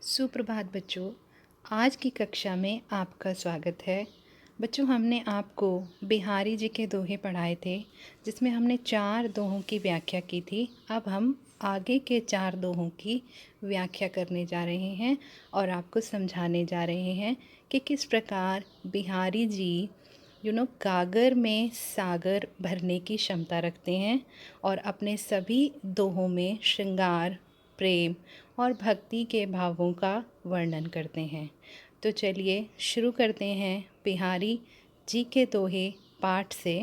सुप्रभात बच्चों। आज की कक्षा में आपका स्वागत है। बच्चों, हमने आपको बिहारी जी के दोहे पढ़ाए थे, जिसमें हमने 4 दोहों की व्याख्या की थी। अब हम आगे के 4 दोहों की व्याख्या करने जा रहे हैं और आपको समझाने जा रहे हैं कि किस प्रकार बिहारी जी गागर में सागर भरने की क्षमता रखते हैं और अपने सभी दोहों में श्रृंगार, प्रेम और भक्ति के भावों का वर्णन करते हैं। तो चलिए शुरू करते हैं बिहारी जी के दोहे पाठ से।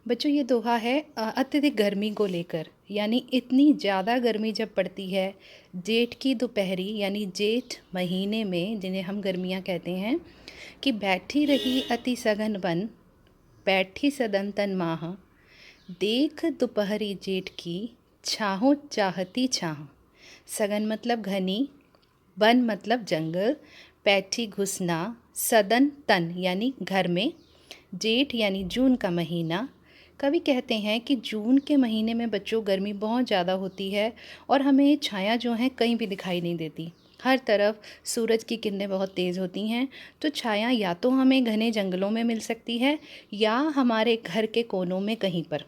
बच्चों, ये दोहा है अत्यधिक गर्मी को लेकर, यानी इतनी ज़्यादा गर्मी जब पड़ती है जेठ की दोपहरी, यानी जेठ महीने में, जिन्हें हम गर्मियाँ कहते हैं, कि बैठी रही अति सघन बन, बैठी सदन तन माह, देख दोपहरी जेठ की, छाहों चाहती छाह। सघन मतलब घनी, वन मतलब जंगल, पैठी घुसना, सदन तन यानी घर में, जेठ यानी जून का महीना। कवि कहते हैं कि जून के महीने में बच्चों गर्मी बहुत ज़्यादा होती है और हमें छाया जो है कहीं भी दिखाई नहीं देती। हर तरफ सूरज की किरणें बहुत तेज़ होती हैं, तो छाया या तो हमें घने जंगलों में मिल सकती है या हमारे घर के कोनों में कहीं पर।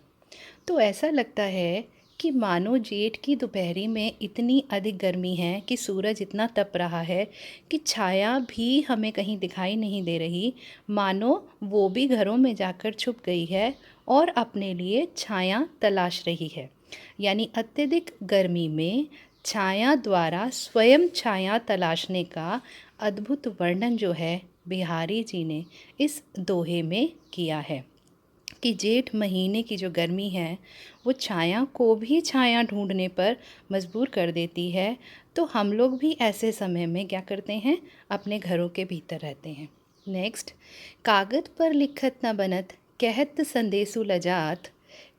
तो ऐसा लगता है कि मानो जेठ की दोपहरी में इतनी अधिक गर्मी है कि सूरज इतना तप रहा है कि छाया भी हमें कहीं दिखाई नहीं दे रही, मानो वो भी घरों में जाकर छुप गई है और अपने लिए छाया तलाश रही है। यानी अत्यधिक गर्मी में छाया द्वारा स्वयं छाया तलाशने का अद्भुत वर्णन जो है बिहारी जी ने इस दोहे में किया है कि जेठ महीने की जो गर्मी है वो छाया को भी छाया ढूंढने पर मजबूर कर देती है। तो हम लोग भी ऐसे समय में क्या करते हैं, अपने घरों के भीतर रहते हैं। नेक्स्ट, कागज पर लिखत न बनत, कहत संदेशु लजात,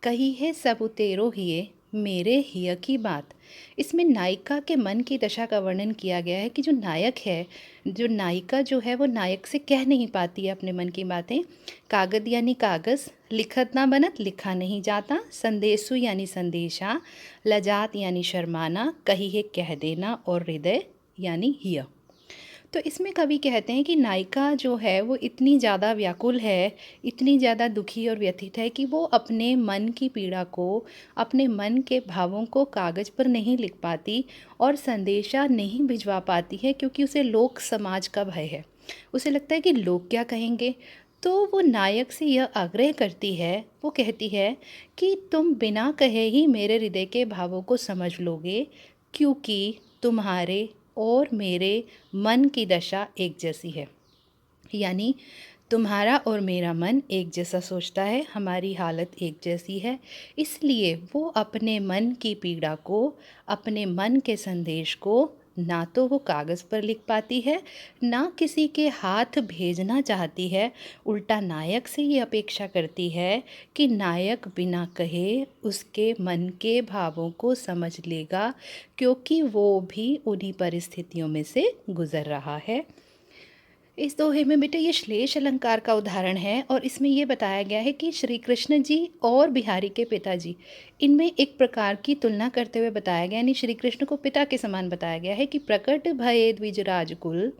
कही है सब उतेरो हिये, मेरे हिय की बात। इसमें नायिका के मन की दशा का वर्णन किया गया है कि जो नायक है, जो नायिका जो है, वो नायक से कह नहीं पाती है अपने मन की बातें। कागद यानी कागज़, लिखत ना बनत लिखा नहीं जाता, संदेशु यानी संदेशा, लजात यानी शर्माना, कही है कह देना, और हृदय यानी हिय। तो इसमें कवि कहते हैं कि नायिका जो है वो इतनी ज़्यादा व्याकुल है, इतनी ज़्यादा दुखी और व्यथित है कि वो अपने मन की पीड़ा को, अपने मन के भावों को कागज़ पर नहीं लिख पाती और संदेशा नहीं भिजवा पाती है, क्योंकि उसे लोक समाज का भय है। उसे लगता है कि लोग क्या कहेंगे। तो वो नायक से यह आग्रह करती है, वो कहती है कि तुम बिना कहे ही मेरे हृदय के भावों को समझ लोगे, क्योंकि तुम्हारे और मेरे मन की दशा एक जैसी है। यानी तुम्हारा और मेरा मन एक जैसा सोचता है, हमारी हालत एक जैसी है, इसलिए वो अपने मन की पीड़ा को, अपने मन के संदेश को ना तो वो कागज़ पर लिख पाती है, ना किसी के हाथ भेजना चाहती है। उल्टा नायक से ये अपेक्षा करती है कि नायक बिना कहे उसके मन के भावों को समझ लेगा, क्योंकि वो भी उन्हीं परिस्थितियों में से गुज़र रहा है। इस दोहे में बेटे ये श्लेष अलंकार का उदाहरण है और इसमें ये बताया गया है कि श्री कृष्ण जी और बिहारी के पिताजी, इनमें एक प्रकार की तुलना करते हुए बताया गया, यानी श्री कृष्ण को पिता के समान बताया गया है कि प्रकट भये द्विजराज कुल,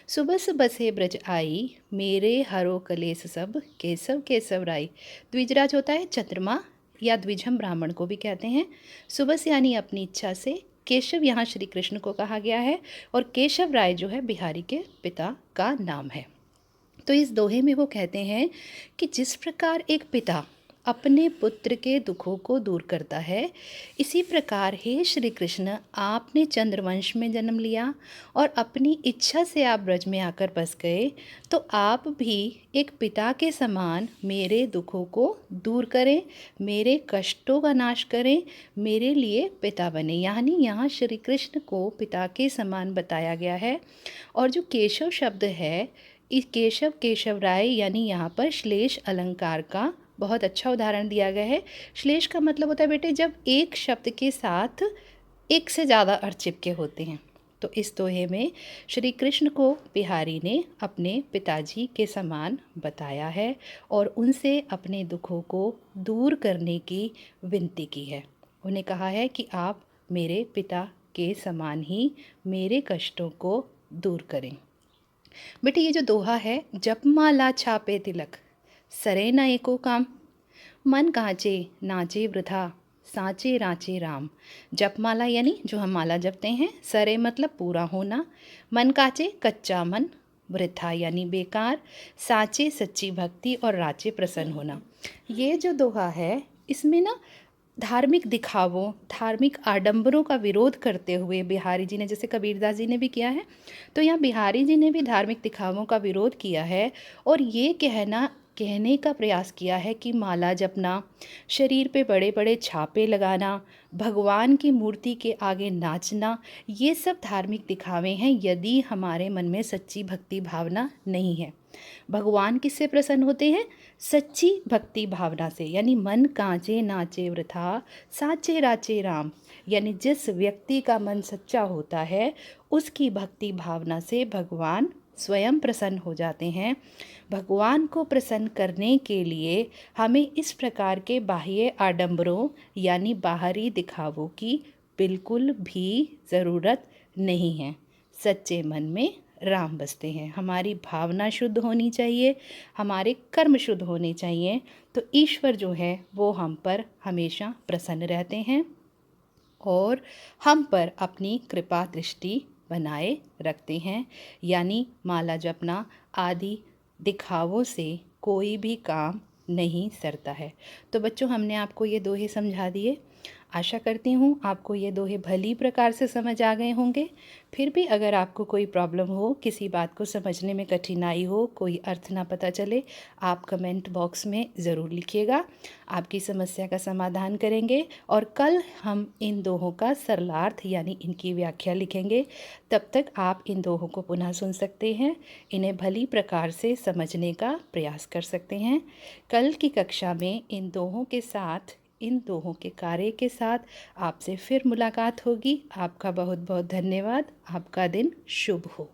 सुबस बसे ब्रज आई, मेरे हरो कलेस सब, केशव केशव राई। द्विजराज होता है चंद्रमा या द्विजम ब्राह्मण को भी कहते हैं। सुबस यानी अपनी इच्छा से, केशव यहाँ श्री कृष्ण को कहा गया है और केशव राय जो है बिहारी के पिता का नाम है। तो इस दोहे में वो कहते हैं कि जिस प्रकार एक पिता अपने पुत्र के दुखों को दूर करता है, इसी प्रकार हे श्री कृष्ण, आपने चंद्रवंश में जन्म लिया और अपनी इच्छा से आप ब्रज में आकर बस गए, तो आप भी एक पिता के समान मेरे दुखों को दूर करें, मेरे कष्टों का नाश करें, मेरे लिए पिता बने। यानी यहाँ श्री कृष्ण को पिता के समान बताया गया है। और जो केशव शब्द है, इस केशव केशव राय, यानी यहाँ पर श्लेष अलंकार का बहुत अच्छा उदाहरण दिया गया है। श्लेष का मतलब होता है बेटे जब एक शब्द के साथ एक से ज़्यादा अर्थ चिपके होते हैं। तो इस दोहे में श्री कृष्ण को बिहारी ने अपने पिताजी के समान बताया है और उनसे अपने दुखों को दूर करने की विनती की है। उन्हें कहा है कि आप मेरे पिता के समान ही मेरे कष्टों को दूर करें। बेटे ये जो दोहा है, जपमाला छापे तिलक, सरे न एको काम, मन कांचे नाचे वृथा, साँचे राँचे राम। जपमाला यानी जो हम माला जपते हैं, सरे मतलब पूरा होना, मन काचे कच्चा मन, वृथा यानी बेकार, साँचे सच्ची भक्ति और राचे प्रसन्न होना। ये जो दोहा है इसमें ना धार्मिक दिखावों, धार्मिक आडंबरों का विरोध करते हुए बिहारी जी ने, जैसे कबीरदास जी ने भी किया है, तो यहाँ बिहारी जी ने भी धार्मिक दिखावों का विरोध किया है और ये कहने का प्रयास किया है कि माला जपना, शरीर पे बड़े बड़े छापे लगाना, भगवान की मूर्ति के आगे नाचना, ये सब धार्मिक दिखावे हैं यदि हमारे मन में सच्ची भक्ति भावना नहीं है। भगवान किससे प्रसन्न होते हैं? सच्ची भक्ति भावना से, यानी मन कांचे नाचे वृथा, साचे राचे राम। यानी जिस व्यक्ति का मन सच्चा होता है उसकी भक्ति भावना से भगवान स्वयं प्रसन्न हो जाते हैं। भगवान को प्रसन्न करने के लिए हमें इस प्रकार के बाह्य आडंबरों यानी बाहरी दिखावों की बिल्कुल भी ज़रूरत नहीं है। सच्चे मन में राम बसते हैं। हमारी भावना शुद्ध होनी चाहिए, हमारे कर्म शुद्ध होने चाहिए, तो ईश्वर जो है वो हम पर हमेशा प्रसन्न रहते हैं और हम पर अपनी कृपा दृष्टि बनाए रखते हैं। यानी माला जपना आदि दिखावों से कोई भी काम नहीं सरता है। तो बच्चों, हमने आपको ये दोहे समझा दिए। आशा करती हूँ आपको ये दोहे भली प्रकार से समझ आ गए होंगे। फिर भी अगर आपको कोई प्रॉब्लम हो, किसी बात को समझने में कठिनाई हो, कोई अर्थ ना पता चले, आप कमेंट बॉक्स में ज़रूर लिखिएगा। आपकी समस्या का समाधान करेंगे और कल हम इन दोहों का सरलार्थ यानी इनकी व्याख्या लिखेंगे। तब तक आप इन दोहों को पुनः सुन सकते हैं, इन्हें भली प्रकार से समझने का प्रयास कर सकते हैं। कल की कक्षा में इन दोहों के साथ, इन दोहों के कार्य के साथ आपसे फिर मुलाकात होगी। आपका बहुत बहुत धन्यवाद। आपका दिन शुभ हो।